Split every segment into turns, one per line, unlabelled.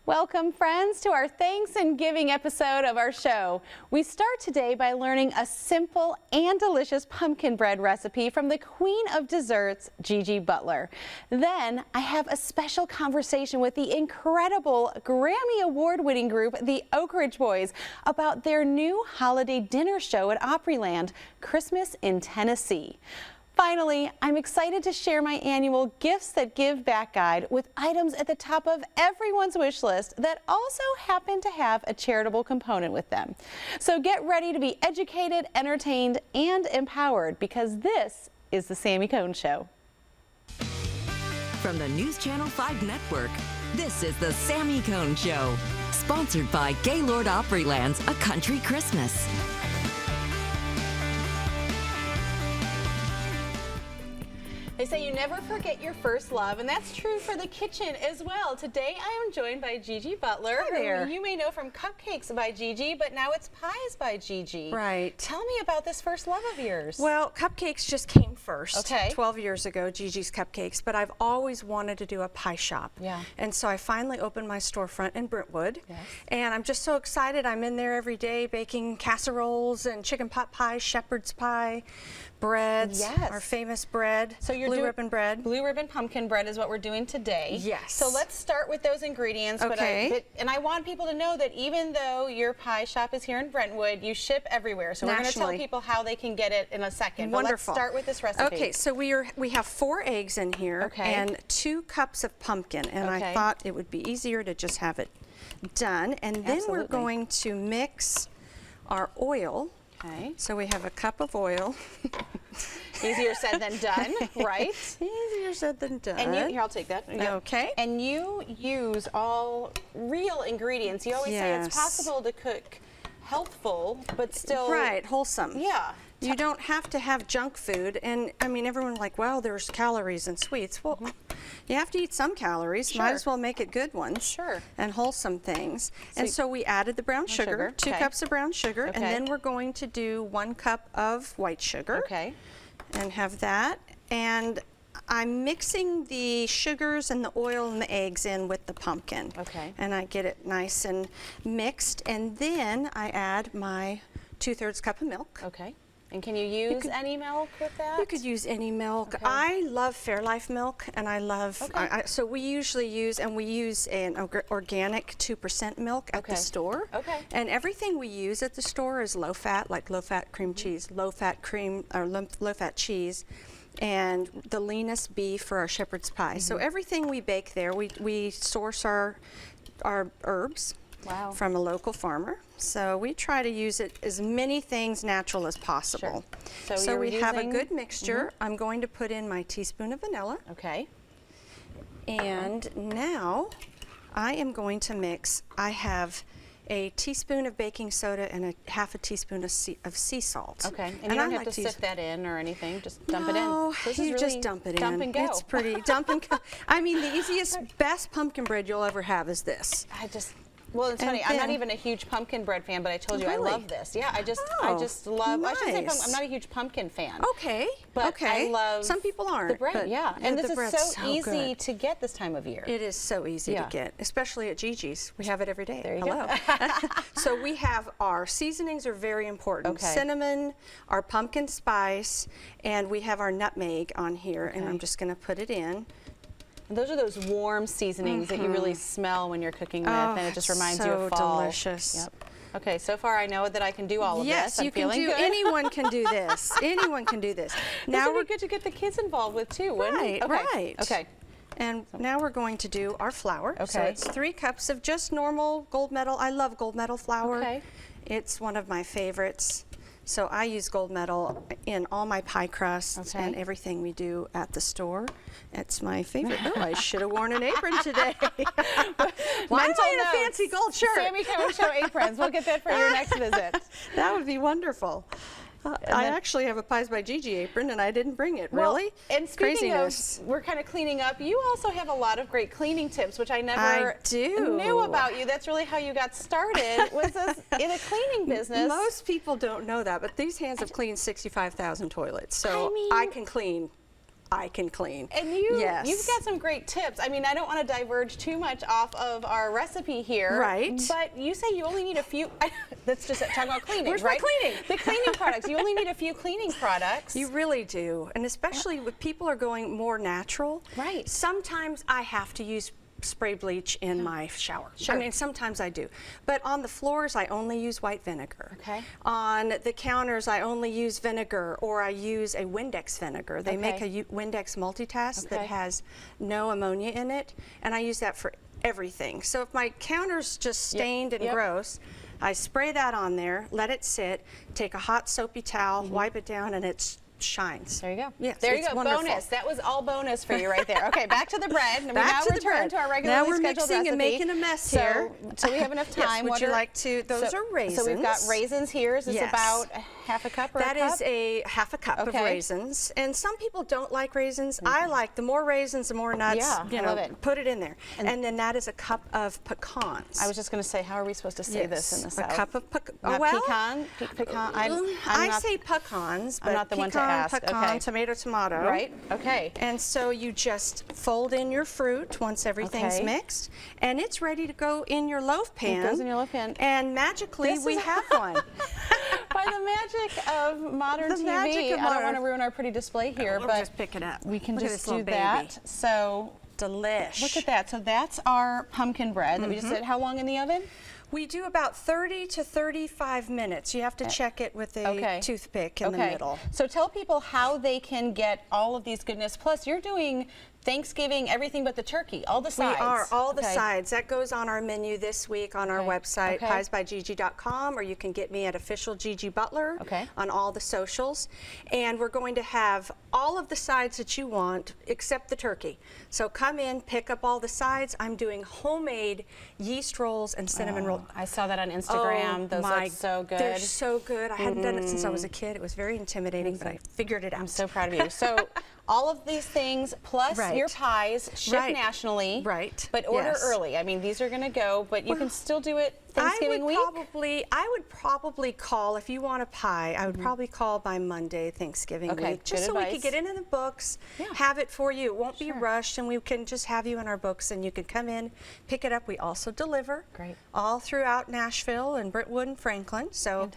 Welcome, friends, to our Thanks and Giving episode of our show. We start today by learning a simple and delicious pumpkin bread recipe from the queen of desserts, Gigi Butler. Then I have a special conversation with the incredible Grammy-Award-winning group, the Oak Ridge Boys, about their new holiday dinner show at Opryland, Christmas in Tennessee. Finally, I'm excited to share my annual Gifts That Give Back guide with items at the top of everyone's wish list that also happen to have a charitable component with them. So get ready to be educated, entertained, and empowered, because this is the Sami Cone Show.
From the NewsChannel 5 network, this is the Sami Cone Show, sponsored by Gaylord Opryland's A Country Christmas.
They say you never forget your first love, and that's true for the kitchen as well. Today I am joined by Gigi Butler, who you may know from Cupcakes by Gigi, but now it's Pies by Gigi.
Right.
Tell me about this first love of yours.
Well, Cupcakes just came first,
okay.
12 years ago, Gigi's Cupcakes, but I've always wanted to do a pie shop.
Yeah.
And so I finally opened my storefront in Brentwood,
yes.
And I'm just so excited. I'm in there every day baking casseroles and chicken pot pie, shepherd's pie, breads,
yes.
our famous bread.
So you're
blue ribbon bread.
Blue ribbon pumpkin bread is what we're doing today.
Yes.
So let's start with those ingredients.
Okay.
And I want people to know that even though your pie shop is here in Brentwood, you ship everywhere. So we're going to tell people how they can get it in a second.
Wonderful.
But let's start with this recipe.
Okay, so we have 4 eggs in here,
okay.
and 2 cups of pumpkin, and
okay.
I thought it would be easier to just have it done. And then
Absolutely.
we're going to mix our oil.
Okay.
So we have a cup of oil.
Easier said than done, right?
Easier said than done.
And here, I'll take that. Yep.
Okay.
And you use all real ingredients. You always say it's possible to cook healthful, but still
wholesome.
Yeah.
You don't have to have junk food, and I mean, everyone's like, well, there's calories in sweets. Well, you have to eat some calories.
Sure.
Might as well make it good ones.
Sure.
And wholesome things. And so we added the brown sugar, 2 cups of brown sugar, and then we're going to do 1 cup of white sugar.
Okay.
And have that. And I'm mixing the sugars and the oil and the eggs in with the pumpkin.
Okay.
And I get it nice and mixed, and then I add my 2/3 cup of milk.
Okay. And can you use any milk with that?
You could use any milk.
Okay.
I love Fairlife milk, and I love, so we usually use, and we use an organic 2% milk at the store.
Okay.
And everything we use at the store is low fat, like low fat cream cheese, low fat cream, or low fat cheese, and the leanest beef for our shepherd's pie. So everything we bake there, we source our herbs.
Wow.
From a local farmer. So we try to use it as many things natural as possible.
Sure.
So we have a good mixture. I'm going to put in my teaspoon of vanilla.
Okay.
And now I am going to mix. I have a teaspoon of baking soda and half a teaspoon of sea salt.
Okay. And you don't have to sift that in or anything. Just dump it in.
No,
So
you just dump it in.
Dump and go.
It's pretty dump and go. I mean, the easiest, best pumpkin bread you'll ever have is this.
Well, it's funny. I'm not even a huge pumpkin bread fan, but I told you I love this. Yeah, I just love.
Nice.
I should say I'm not a huge pumpkin fan.
Okay.
But I love.
Some people aren't.
The bread, yeah. And this is so easy
good.
to get this time of year.
It is so easy to get, especially at Gigi's. We have it every day.
There you go.
So we have our seasonings are very important.
Okay.
Cinnamon, our pumpkin spice, and we have our nutmeg on here. And I'm just going to put it in.
And those are those warm seasonings that you really smell when you're cooking with, and it just reminds you of fall.
So delicious.
Yep. Okay, so far I know that I can do all of this.
Yes, you can do.
Good.
Anyone can do this. Anyone can do this.
Now we're good to get the kids involved with too, wouldn't it?
Right.
Okay.
And now we're going to do our flour.
Okay.
So it's 3 cups of just normal gold medal. I love gold medal flour.
Okay.
It's one of my favorites. So I use gold medal in all my pie crusts and everything we do at the store. It's my favorite. Oh, I should have worn an apron today. Why am I in a fancy gold shirt?
Sami Cone Show aprons. We'll get that for your next visit.
That would be wonderful. I actually have a Pies by Gigi apron, and I didn't bring it.
Well,
really?
And speaking
Craziness.
of, we're kind of cleaning up. You also have a lot of great cleaning tips, which I never knew about you. That's really how you got started, was in a cleaning business.
Most people don't know that, but these hands have cleaned 65,000 toilets, so I can clean I can clean.
And you've got some great tips. I mean, I don't want to diverge too much off of our recipe here.
Right.
But you say you only need a few. Let's just talk about cleaning.
Where's
right?
my cleaning?
The cleaning products. You only need a few cleaning products.
You really do. And especially when people are going more natural.
Right.
Sometimes I have to use spray bleach in my shower.
Sure.
I mean, sometimes I do. But on the floors, I only use white vinegar.
Okay.
On the counters, I only use vinegar, or I use a Windex vinegar. They make a Windex multitask that has no ammonia in it, and I use that for everything. So if my counter's just stained and gross, I spray that on there, let it sit, take a hot soapy towel, wipe it down, and it shines.
There you go.
Yes,
there you
it's
go.
wonderful.
Bonus. That was all bonus for you right there. Okay, back to the bread. And
Back
we
to
now
the bread.
return to our regularly
Now we're
scheduled
mixing
recipe.
and making a mess here.
So we have enough time.
Yes, would you like to? Those are raisins.
So we've got raisins here. Is this about half a cup or
That
a cup?
is a half a cup of raisins. And some people don't like raisins. I like the more raisins, the more nuts.
Yeah,
you
I
know,
love it.
put it in there. And then that is a cup of pecans.
I was just going to say, how are we supposed to say this in the South?
A cup of
Not
well,
pecan? Pecan?
I say pecans, but
I'm not the one to ask.
pecan,
Okay.
tomato.
Right, okay.
And so you just fold in your fruit once everything's mixed, and it's ready to go in your loaf pan.
It goes in your loaf pan.
And magically, we have one.
By the magic of modern TV, I don't want to ruin our pretty display here,
We'll
but
just pick it up.
we can
Look at
just
this
do
little
that.
baby.
So
Delish.
look at that. So that's our pumpkin bread that we just did. How long in the oven?
We do about 30 to 35 minutes. You have to check it with a toothpick in the middle.
So tell people how they can get all of these goodness. Plus, you're doing Thanksgiving, everything but the turkey, all the sides.
We are, all the sides. That goes on our menu this week on our website, piesbygigi.com, or you can get me at official Gigi Butler on all the socials. And we're going to have all of the sides that you want except the turkey. So come in, pick up all the sides. I'm doing homemade yeast rolls and cinnamon rolls.
I saw that on Instagram. Those look so good.
They're so good. I hadn't done it since I was a kid. It was very intimidating, but I figured it out.
I'm so proud of you. So all of these things plus your pies ship nationally.
Right.
But order early. I mean, these are going to go, but you can still do it Thanksgiving week?
I would probably call, if you want a pie, I would probably call by Monday, Thanksgiving week, just so we could get it in the books, have it for you. It won't be rushed, and we can just have you in our books, and you can come in, pick it up. We also deliver all throughout Nashville and Brentwood and Franklin. So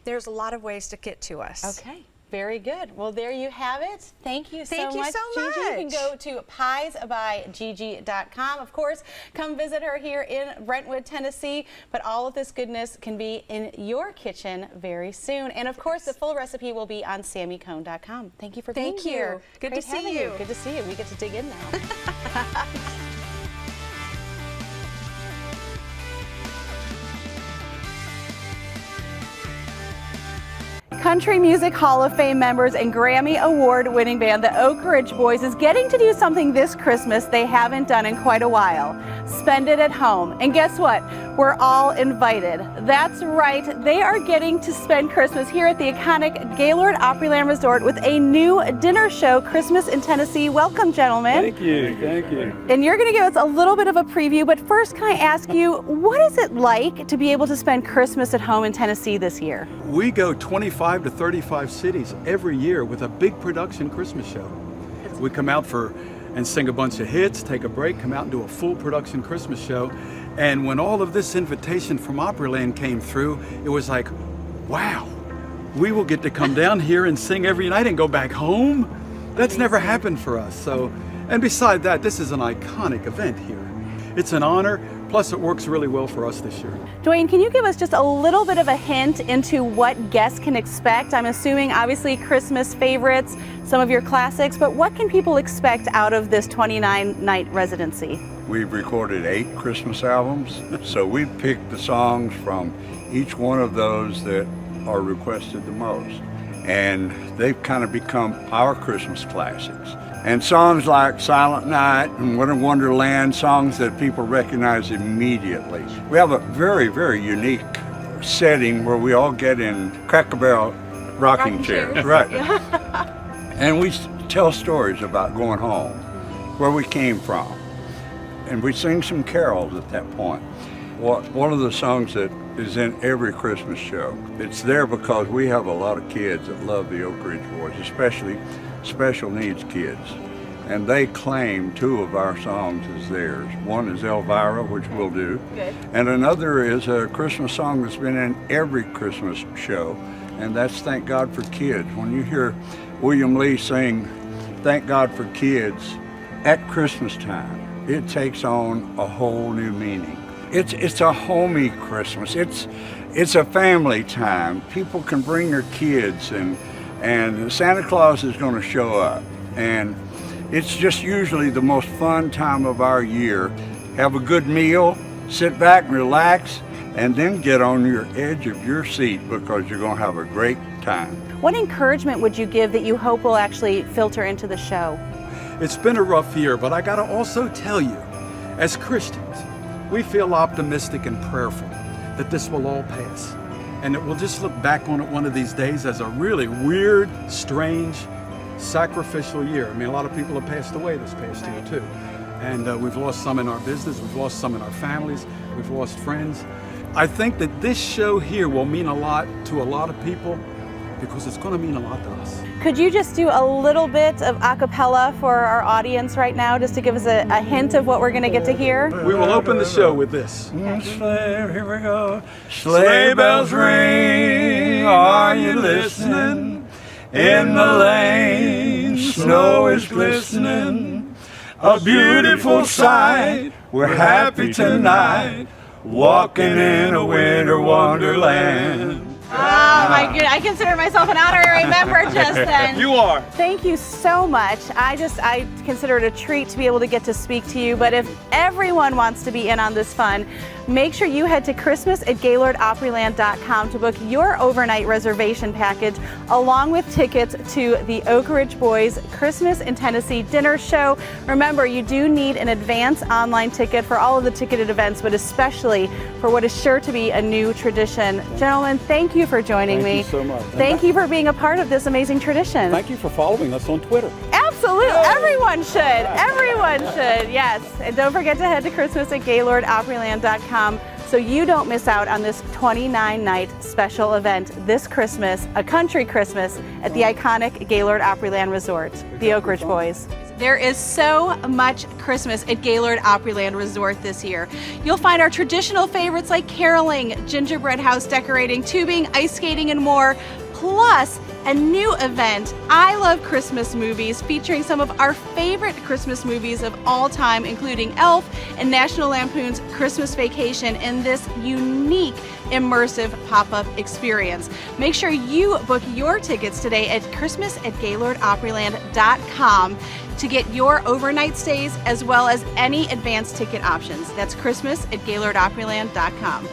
there's a lot of ways to get to us.
Okay. Very good. Well, there you have it. Thank you so much,
Gigi.
You can go to piesbygigi.com. Of course, come visit her here in Brentwood, Tennessee. But all of this goodness can be in your kitchen very soon. And of course, the full recipe will be on SamiCone.com. Thank you for being here.
Good to see you.
Good to see you. We get to dig in now. Country Music Hall of Fame members and Grammy Award winning band the Oak Ridge Boys is getting to do something this Christmas they haven't done in quite a while. Spend it at home. And guess what? We're all invited. That's right. They are getting to spend Christmas here at the iconic Gaylord Opryland Resort with a new dinner show, Christmas in Tennessee. Welcome, gentlemen.
Thank you. Thank you.
And you're going to give us a little bit of a preview, but first, can I ask you, what is it like to be able to spend Christmas at home in Tennessee this year?
We go 25 to 35 cities every year with a big production Christmas show. We come out and sing a bunch of hits, take a break, come out and do a full production Christmas show. And when all of this invitation from Opryland came through, it was like, wow, we will get to come down here and sing every night and go back home? That's never happened for us. So, and beside that, this is an iconic event here. It's an honor, plus it works really well for us this year.
Dwayne, can you give us just a little bit of a hint into what guests can expect? I'm assuming obviously Christmas favorites, some of your classics, but what can people expect out of this 29-night residency?
We've recorded 8 Christmas albums, so we picked the songs from each one of those that are requested the most. And they've kind of become our Christmas classics. And songs like Silent Night and Winter Wonderland, songs that people recognize immediately. We have a very, very unique setting where we all get in Cracker Barrel rocking chairs. Right. And we tell stories about going home, where we came from. And we sing some carols at that point. One of the songs that is in every Christmas show, it's there because we have a lot of kids that love the Oak Ridge Boys, especially special needs kids. And they claim 2 of our songs as theirs. One is Elvira, which we'll do.
Good.
And another is a Christmas song that's been in every Christmas show, and that's Thank God for Kids. When you hear William Lee sing Thank God for Kids at Christmas time, it takes on a whole new meaning. It's a homey Christmas. It's a family time. People can bring their kids, and Santa Claus is going to show up. And it's just usually the most fun time of our year. Have a good meal, sit back and relax, and then get on your edge of your seat because you're going to have a great time.
What encouragement would you give that you hope will actually filter into the show?
It's been a rough year, but I gotta also tell you, as Christians, we feel optimistic and prayerful that this will all pass, and that we'll just look back on it one of these days as a really weird, strange, sacrificial year. I mean, a lot of people have passed away this past year too, and we've lost some in our business, we've lost some in our families, we've lost friends. I think that this show here will mean a lot to a lot of people because it's going to mean a lot to us.
Could you just do a little bit of a cappella for our audience right now, just to give us a hint of what we're going to get to hear?
We will open the show with this.
Here we go. Sleigh bells ring, are you listening? In the lane, snow is glistening. A beautiful sight, we're happy tonight, walking in a winter wonderland.
Oh my goodness, I consider myself an honorary member just then.
You are.
Thank you so much. I consider it a treat to be able to get to speak to you, but if everyone wants to be in on this fun, make sure you head to Christmas@GaylordOpryland.com to book your overnight reservation package along with tickets to the Oak Ridge Boys Christmas in Tennessee dinner show. Remember, you do need an advance online ticket for all of the ticketed events, but especially for what is sure to be a new tradition. Gentlemen, thank you for joining me.
Thank you so much.
Thank you for being a part of this amazing tradition.
Thank you for following us on Twitter.
Absolutely, everyone should. Everyone should, yes. And don't forget to head to Christmas@GaylordOpryland.com so you don't miss out on this 29-night special event this Christmas, a country Christmas at the iconic Gaylord Opryland Resort, the Oak Ridge Boys. There is so much Christmas at Gaylord Opryland Resort this year. You'll find our traditional favorites like caroling, gingerbread house decorating, tubing, ice skating, and more, plus a new event, I Love Christmas Movies, featuring some of our favorite Christmas movies of all time, including Elf and National Lampoon's Christmas Vacation, in this unique immersive pop-up experience. Make sure you book your tickets today at Christmas@GaylordOpryland.com to get your overnight stays as well as any advanced ticket options. That's Christmas@GaylordOpryland.com.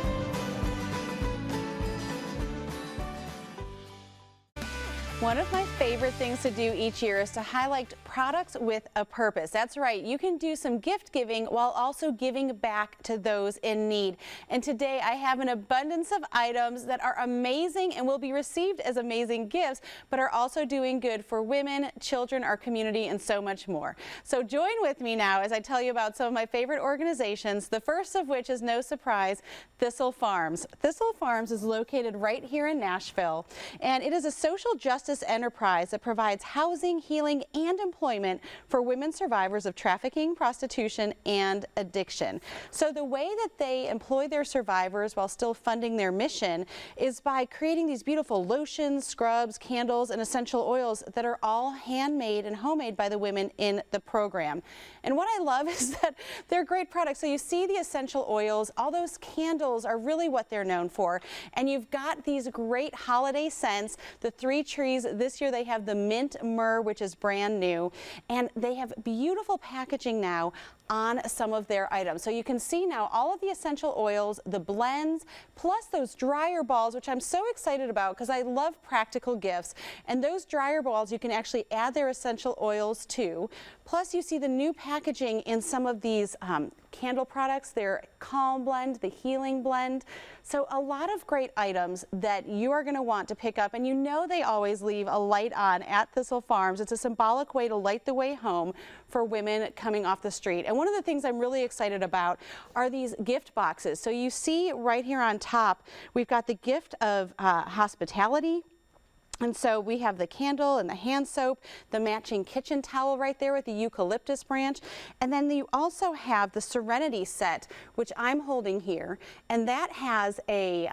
One of my favorite things to do each year is to highlight products with a purpose. That's right, you can do some gift giving while also giving back to those in need. And today I have an abundance of items that are amazing and will be received as amazing gifts, but are also doing good for women, children, our community, and so much more. So join with me now as I tell you about some of my favorite organizations, the first of which is no surprise, Thistle Farms. Thistle Farms is located right here in Nashville, and it is a social justice enterprise that provides housing, healing, and employment for women survivors of trafficking, prostitution, and addiction. So the way that they employ their survivors while still funding their mission is by creating these beautiful lotions, scrubs, candles, and essential oils that are all handmade and homemade by the women in the program. And what I love is that they're great products. So you see the essential oils, all those candles are really what they're known for. And you've got these great holiday scents, the 3 trees. This year they have the mint myrrh, which is brand new, and they have beautiful packaging now on some of their items. So you can see now all of the essential oils, the blends, plus those dryer balls, which I'm so excited about because I love practical gifts. And those dryer balls you can actually add their essential oils to. Plus you see the new packaging in some of these candle products, their Calm Blend, the Healing Blend. So a lot of great items that you are going to want to pick up, and you know they always leave a light on at Thistle Farms. It's a symbolic way to light the way home for women coming off the street. And one of the things I'm really excited about are these gift boxes. So you see right here on top, we've got the gift of hospitality, And so we have the candle and the hand soap, the matching kitchen towel right there with the eucalyptus branch. And then you also have the Serenity set, which I'm holding here. And that has a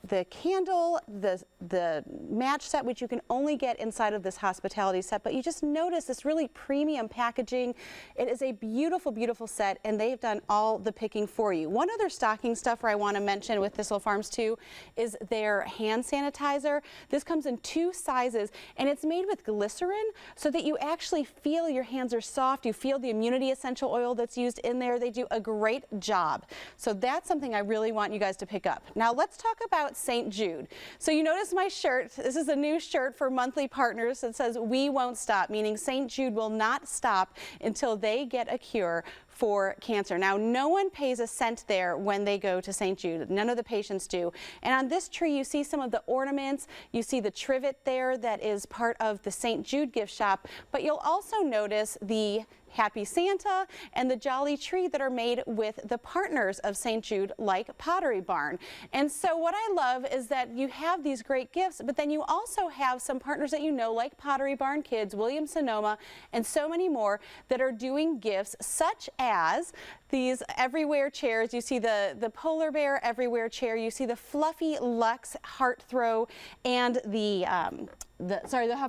the candle, the match set, which you can only get inside of this hospitality set. But you just notice this really premium packaging. It is a beautiful, beautiful set, and they've done all the picking for you. One other stocking stuffer I want to mention with Thistle Farms too is their hand sanitizer. This comes in 2 sizes, and it's made with glycerin so that you actually feel your hands are soft. You feel the immunity essential oil that's used in there. They do a great job. So that's something I really want you guys to pick up. Now let's talk about St. Jude. So you notice my shirt. This is a new shirt for monthly partners that says "We won't stop," meaning St. Jude will not stop until they get a cure for cancer. Now, no one pays a cent there when they go to St. Jude. None of the patients do. And on this tree, you see some of the ornaments. You see the trivet there that is part of the St. Jude gift shop, but you'll also notice the Happy Santa and the Jolly Tree that are made with the partners of St. Jude, like Pottery Barn. And so what I love is that you have these great gifts, but then you also have some partners that you know, like Pottery Barn Kids, Williams-Sonoma, and so many more that are doing gifts such as these Everywhere chairs. You see the Polar Bear Everywhere chair. You see the Fluffy Luxe Heart Throw and the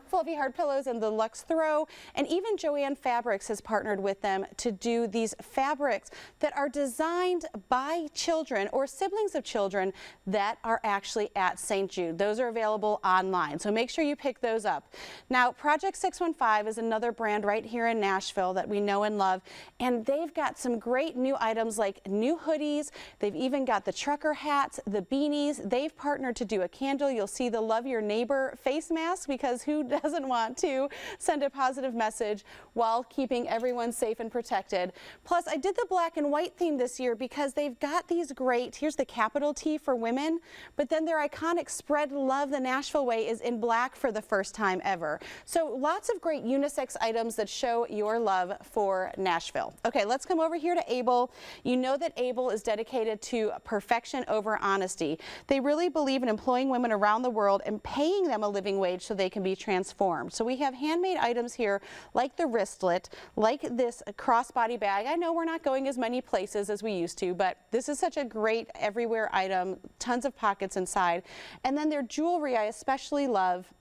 Fluffy Heart Pillows and the Luxe Throw. And even Joanne Fabrics has partnered with them to do these fabrics that are designed by children or siblings of children that are actually at St. Jude. Those are available online, so make sure you pick those up. Now, Project 615 is another brand right here in Nashville that we know and love, and they've got some great new items like new hoodies. They've even got the trucker hats, the beanies. They've partnered to do a candle. You'll see the Love Your Neighbor face mask, because who doesn't want to send a positive message while keeping everyone safe and protected. Plus, I did the black and white theme this year because they've got these great, here's the capital T for women, but then their iconic Spread Love the Nashville Way is in black for the first time ever. So lots of great unisex items that show your love for Nashville. Okay, let's come over here to ABEL. You know that ABEL is dedicated to perfection over honesty. They really believe in employing women around the world and paying them a living wage so they can be transformed. So we have handmade items here like the wristlet, like this crossbody bag. I know we're not going as many places as we used to, but this is such a great everywhere item, tons of pockets inside. And then their jewelry I especially love.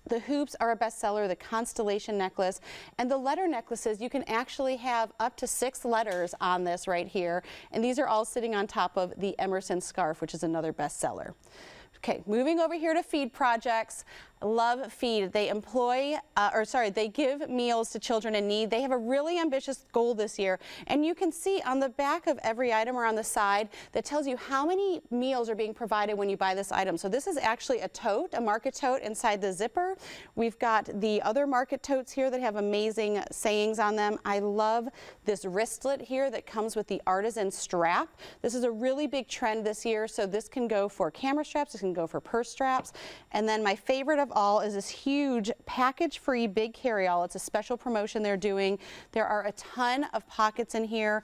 The hoops are a bestseller, the constellation necklace, and the letter necklaces, you can actually have up to 6 letters on this right here, and these are all sitting on top of the Emerson scarf, which is another bestseller. Okay, moving over here to Feed Projects. Love Feed. They employ, they give meals to children in need. They have a really ambitious goal this year, and you can see on the back of every item or on the side that tells you how many meals are being provided when you buy this item. So this is actually a tote, a market tote inside the zipper. We've got the other market totes here that have amazing sayings on them. I love this wristlet here that comes with the artisan strap. This is a really big trend this year, so this can go for camera straps, this can go for purse straps, and then my favorite of all is this huge package-free big carry-all. It's a special promotion they're doing. There are a ton of pockets in here.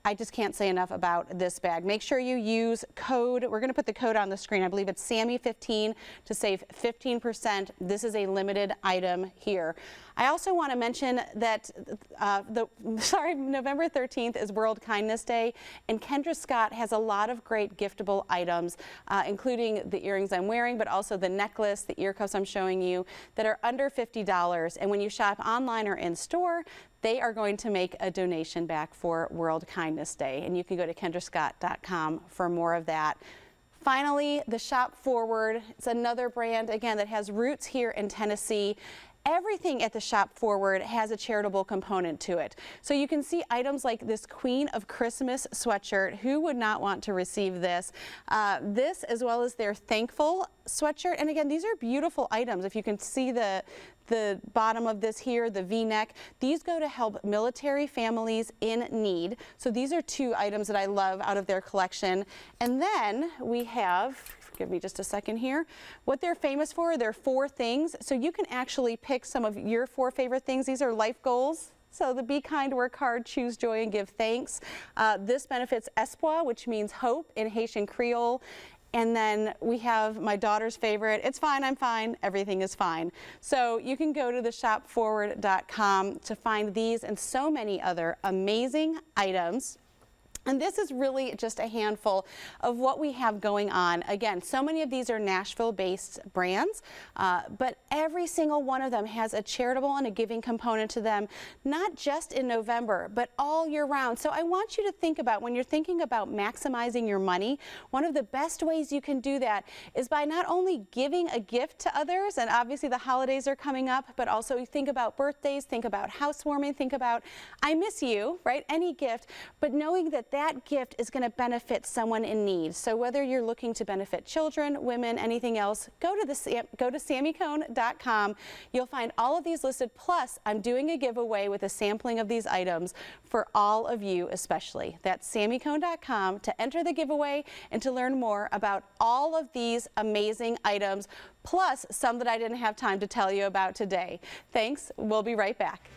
I just can't say enough about this bag. Make sure you use code. We're going to put the code on the screen. I believe it's Sami15 to save 15%. This is a limited item here. I also want to mention that November 13th is World Kindness Day, and Kendra Scott has a lot of great giftable items, including the earrings I'm wearing, but also the necklace, the ear cuffs I'm showing you, that are under $50. And when you shop online or in store, they are going to make a donation back for World Kindness Day. And you can go to kendrascott.com for more of that. Finally, the Shop Forward. It's another brand, again, that has roots here in Tennessee. Everything at the Shop Forward has a charitable component to it. So you can see items like this Queen of Christmas sweatshirt. Who would not want to receive this? This, as well as their Thankful sweatshirt. And again, these are beautiful items. If you can see the bottom of this here, the V-neck, these go to help military families in need. So these are 2 items that I love out of their collection. And then we have, give me just a second here, what they're famous for, they're 4 things. So you can actually pick some of your 4 favorite things. These are life goals. So the Be Kind, Work Hard, Choose Joy, and Give Thanks. This benefits espoir, which means hope in Haitian Creole. And then we have my daughter's favorite, it's fine, I'm fine, everything is fine. So you can go to the shopforward.com to find these and so many other amazing items. And this is really just a handful of what we have going on. Again, so many of these are Nashville-based brands, but every single one of them has a charitable and a giving component to them, not just in November, but all year round. So I want you to think about, when you're thinking about maximizing your money, one of the best ways you can do that is by not only giving a gift to others, and obviously the holidays are coming up, but also think about birthdays, think about housewarming, think about I miss you, right? Any gift, but knowing that that gift is going to benefit someone in need. So whether you're looking to benefit children, women, anything else, go to samicone.com. You'll find all of these listed. Plus, I'm doing a giveaway with a sampling of these items for all of you especially. That's samicone.com to enter the giveaway and to learn more about all of these amazing items, plus some that I didn't have time to tell you about today. Thanks. We'll be right back.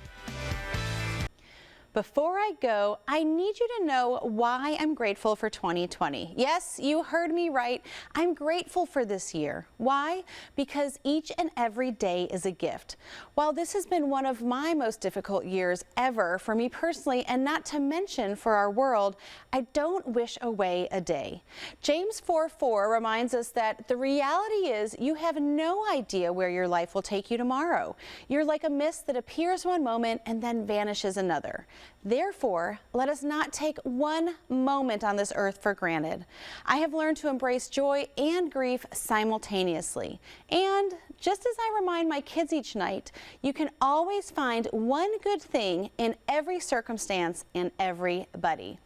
Before I go, I need you to know why I'm grateful for 2020. Yes, you heard me right. I'm grateful for this year. Why? Because each and every day is a gift. While this has been one of my most difficult years ever for me personally, and not to mention for our world, I don't wish away a day. James 4:4 reminds us that the reality is you have no idea where your life will take you tomorrow. You're like a mist that appears one moment and then vanishes another. Therefore, let us not take one moment on this earth for granted. I have learned to embrace joy and grief simultaneously. And just as I remind my kids each night, you can always find one good thing in every circumstance and everybody.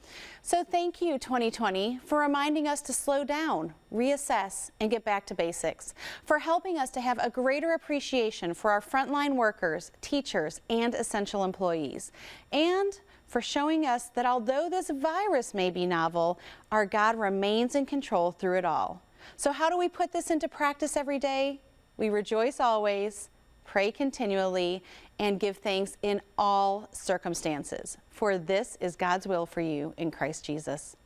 So thank you, 2020, for reminding us to slow down, reassess, and get back to basics, for helping us to have a greater appreciation for our frontline workers, teachers, and essential employees, and for showing us that although this virus may be novel, our God remains in control through it all. So how do we put this into practice every day? We rejoice always, pray continually, and give thanks in all circumstances, for this is God's will for you in Christ Jesus.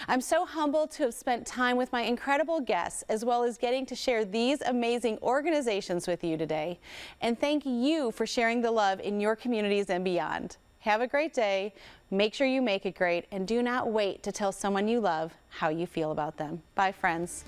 I'm so humbled to have spent time with my incredible guests, as well as getting to share these amazing organizations with you today. And thank you for sharing the love in your communities and beyond. Have a great day, make sure you make it great, and do not wait to tell someone you love how you feel about them. Bye, friends.